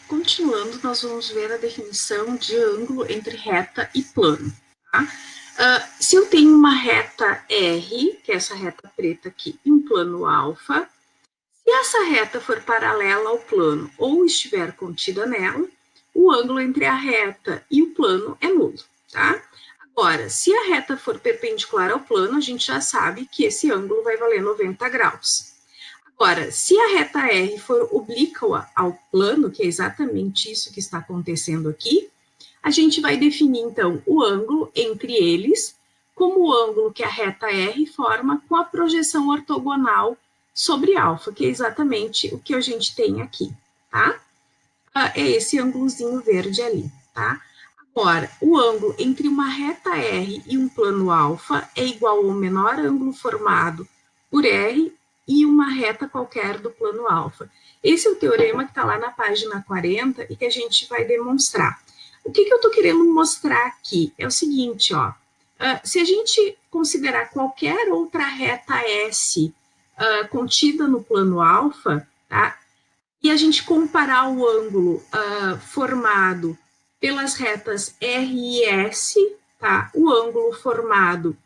continuando, nós vamos ver a definição de ângulo entre reta e plano. Tá? Se eu tenho uma reta R, que é essa reta preta aqui, e um plano alfa, se essa reta for paralela ao plano ou estiver contida nela, o ângulo entre a reta e o plano é nulo. Tá? Agora, se a reta for perpendicular ao plano, a gente já sabe que esse ângulo vai valer 90 graus. Agora, se a reta R for oblíqua ao plano, que é exatamente isso que está acontecendo aqui, a gente vai definir, então, o ângulo entre eles como o ângulo que a reta R forma com a projeção ortogonal sobre alfa, que é exatamente o que a gente tem aqui, tá? É esse ângulozinho verde ali, tá? Agora, o ângulo entre uma reta R e um plano alfa é igual ao menor ângulo formado por R e uma reta qualquer do plano alfa. Esse é o teorema que está lá na página 40 e que a gente vai demonstrar. O que eu estou querendo mostrar aqui é o seguinte, ó. Se a gente considerar qualquer outra reta S contida no plano alfa, tá? E a gente comparar o ângulo formado pelas retas R e S, tá? O ângulo formado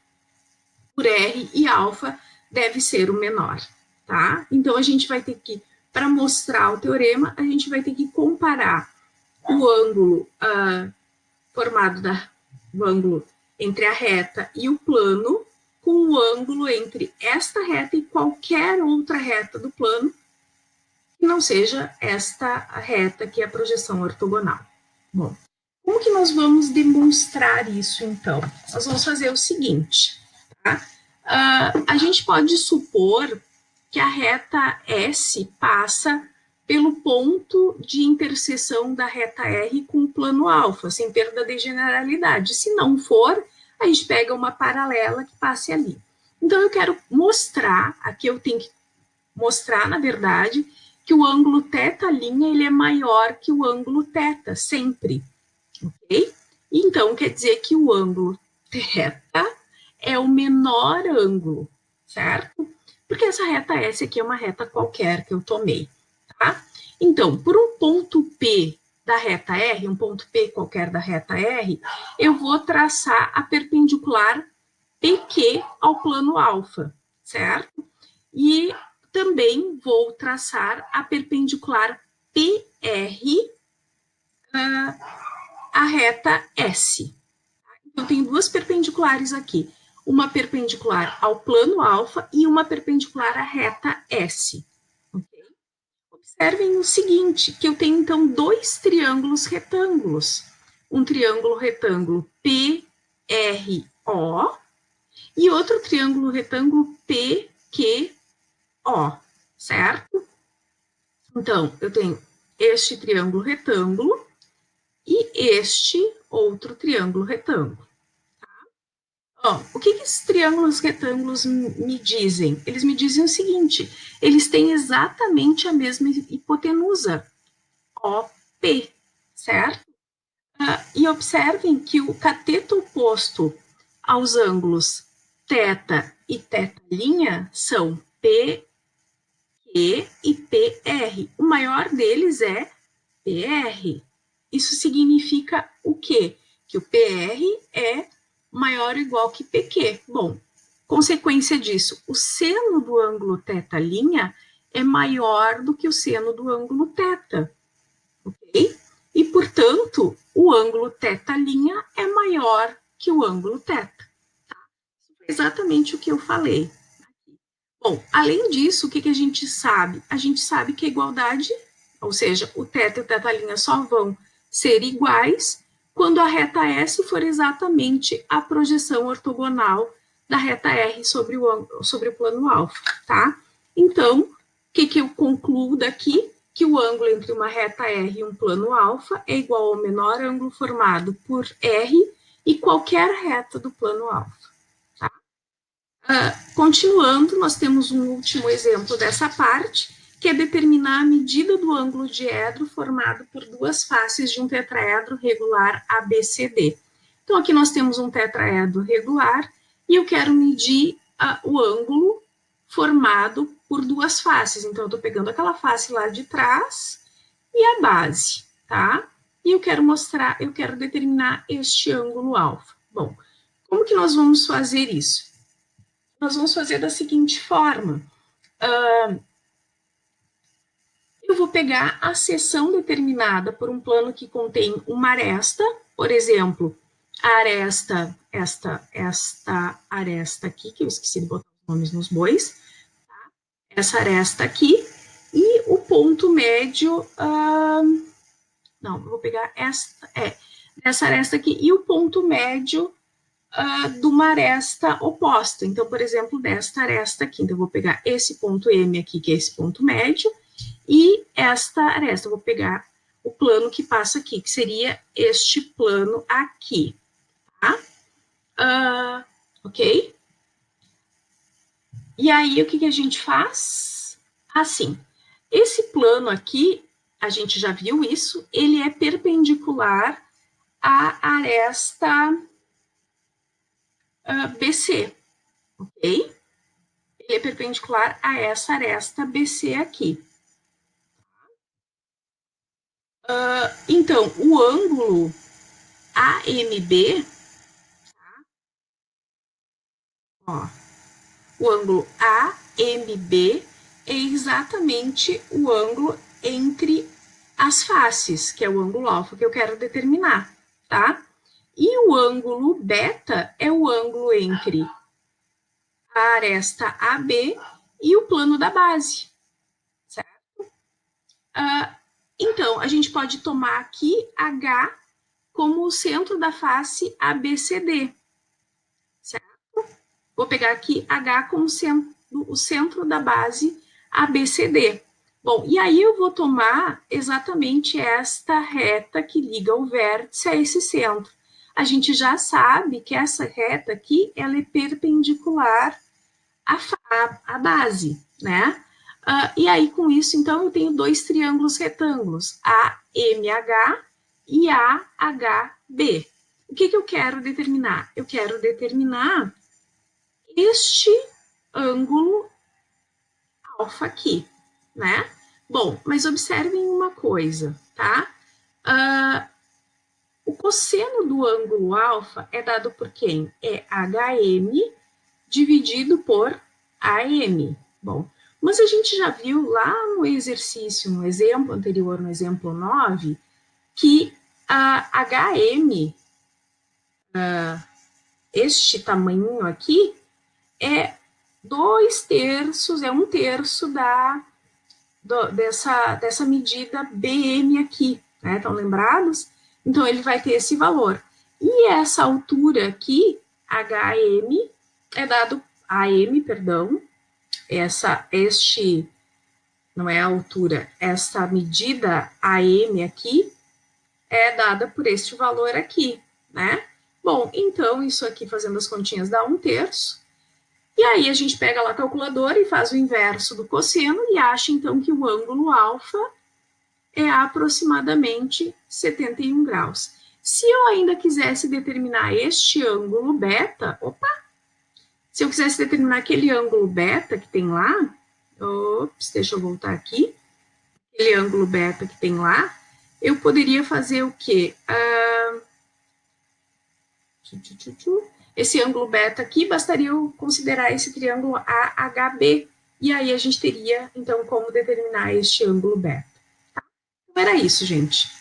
por R e alfa deve ser o menor, tá? Então, a gente vai ter que, para mostrar o teorema, a gente vai ter que comparar o ângulo formado do ângulo entre a reta e o plano com o ângulo entre esta reta e qualquer outra reta do plano que não seja esta reta que é a projeção ortogonal. Bom, como que nós vamos demonstrar isso, então? Nós vamos fazer o seguinte, tá? A gente pode supor que a reta S passa pelo ponto de interseção da reta R com o plano alfa, sem perda de generalidade. Se não for, a gente pega uma paralela que passe ali. Então, eu quero mostrar, aqui eu tenho que mostrar, na verdade, que o ângulo θ' ele é maior que o ângulo θ, sempre. Ok? Então, quer dizer que o ângulo θ é o menor ângulo, certo? Porque essa reta S aqui é uma reta qualquer que eu tomei, tá? Então, por um ponto P da reta R, um ponto P qualquer da reta R, eu vou traçar a perpendicular PQ ao plano alfa, certo? E também vou traçar a perpendicular PR à reta S. Eu tenho duas perpendiculares aqui, uma perpendicular ao plano alfa e uma perpendicular à reta S. Okay? Observem o seguinte, que eu tenho então dois triângulos retângulos. Um triângulo retângulo PRO e outro triângulo retângulo PQO, certo? Então, eu tenho este triângulo retângulo e este outro triângulo retângulo. Ó, o que esses triângulos retângulos me dizem? Eles me dizem o seguinte, eles têm exatamente a mesma hipotenusa, OP, certo? E observem que o cateto oposto aos ângulos θ e θ' são P, Q e PR. O maior deles é PR. Isso significa o quê? Que o PR é maior ou igual que PQ. Bom, consequência disso, o seno do ângulo θ' é maior do que o seno do ângulo θ, ok? E, portanto, o ângulo θ' é maior que o ângulo θ. Tá? Exatamente o que eu falei. Bom, além disso, o que a gente sabe? A gente sabe que a igualdade, ou seja, o θ e o θ' só vão ser iguais quando a reta S for exatamente a projeção ortogonal da reta R sobre o plano alfa, tá? Então, o que eu concluo daqui? Que o ângulo entre uma reta R e um plano alfa é igual ao menor ângulo formado por R e qualquer reta do plano alfa. Tá? Continuando, nós temos um último exemplo dessa parte, que é determinar a medida do ângulo diedro formado por duas faces de um tetraedro regular ABCD. Então, aqui nós temos um tetraedro regular e eu quero medir o ângulo formado por duas faces. Então, eu estou pegando aquela face lá de trás e a base, tá? E eu quero determinar este ângulo alfa. Bom, como que nós vamos fazer isso? Nós vamos fazer da seguinte forma. Eu vou pegar a seção determinada por um plano que contém uma aresta, por exemplo, a aresta, esta aresta aqui, que eu esqueci de botar os nomes nos bois, tá? Essa aresta aqui, e o ponto médio, não, vou pegar essa aresta aqui, e o ponto médio de uma aresta oposta. Então, por exemplo, desta aresta aqui. Então, eu vou pegar esse ponto M aqui, que é esse ponto médio, e esta aresta. Eu vou pegar o plano que passa aqui, que seria este plano aqui. Tá? Ok? E aí, o que a gente faz? Assim, esse plano aqui, a gente já viu isso, ele é perpendicular à aresta BC, ok? Ele é perpendicular a essa aresta BC aqui. Então, o ângulo AMB, tá? Ó, o ângulo AMB é exatamente o ângulo entre as faces, que é o ângulo alfa que eu quero determinar, tá? E o ângulo beta é o ângulo entre a aresta AB e o plano da base, certo? Então, a gente pode tomar aqui H como o centro da face ABCD, certo? Vou pegar aqui H como o centro da base ABCD. Bom, e aí eu vou tomar exatamente esta reta que liga o vértice a esse centro. A gente já sabe que essa reta aqui, ela é perpendicular à base, né? E aí, com isso, então, eu tenho dois triângulos retângulos, AMH e AHB. O que eu quero determinar? Eu quero determinar este ângulo alfa aqui, né? Bom, mas observem uma coisa, tá? O cosseno do ângulo alfa é dado por quem? É HM dividido por AM. Bom, mas a gente já viu lá no exercício, no exemplo anterior, no exemplo 9, que a HM, este tamanho aqui, é 2/3, é 1/3 dessa medida BM aqui, né? Estão lembrados? Então, ele vai ter esse valor. E essa altura aqui, HM, é dado, AM, perdão, não é a altura, essa medida AM aqui é dada por este valor aqui, né? Bom, então, isso aqui, fazendo as continhas, dá 1/3. E aí, a gente pega lá a calculadora e faz o inverso do cosseno e acha, então, que o ângulo alfa é aproximadamente 71 graus. Se eu ainda quisesse determinar este ângulo beta, se eu quisesse determinar aquele ângulo beta que tem lá, deixa eu voltar aqui, aquele ângulo beta que tem lá, eu poderia fazer o quê? Esse ângulo beta aqui, bastaria eu considerar esse triângulo AHB, e aí a gente teria, então, como determinar este ângulo beta. Tá? Então, era isso, gente.